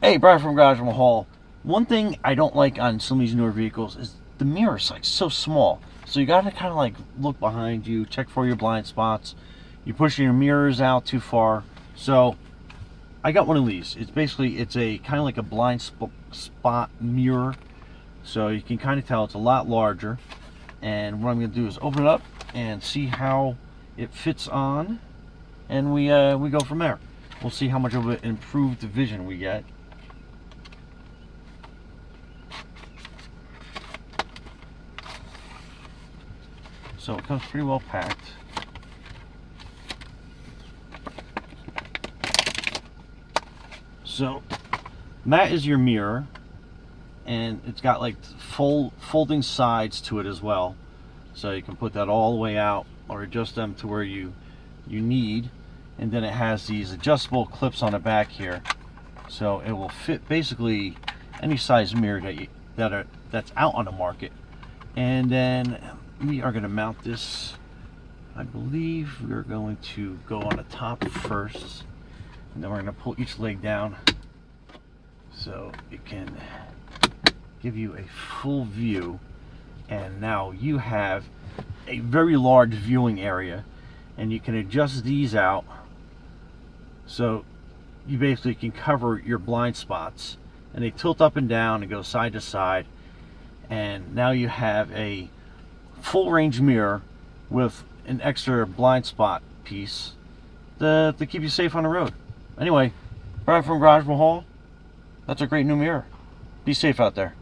Hey, Brian from Garage Mahal. One thing I don't like on some of these newer vehicles is the mirror's like so small. So you gotta kind of like look behind you, check for your blind spots. You're pushing your mirrors out too far. So I got one of these. It's a kind of like a blind spot mirror. So you can kind of tell it's a lot larger. And what I'm gonna do is open it up and see how it fits on, and we go from there. We'll see how much of an improved vision we get. So it comes pretty well packed. So that is your mirror, and it's got like folding sides to it as well. So you can put that all the way out or adjust them to where you need. And then it has these adjustable clips on the back here. So it will fit basically any size mirror that's out on the market. And then we are going to mount this. I believe we're going to go on the top first, and then we're going to pull each leg down so it can give you a full view. And now you have a very large viewing area, and you can adjust these out so you basically can cover your blind spots, and they tilt up and down and go side to side. And now you have a full range mirror with an extra blind spot piece to keep you safe on the road. Anyway, Brian from Garage Mahal, that's a great new mirror. Be safe out there.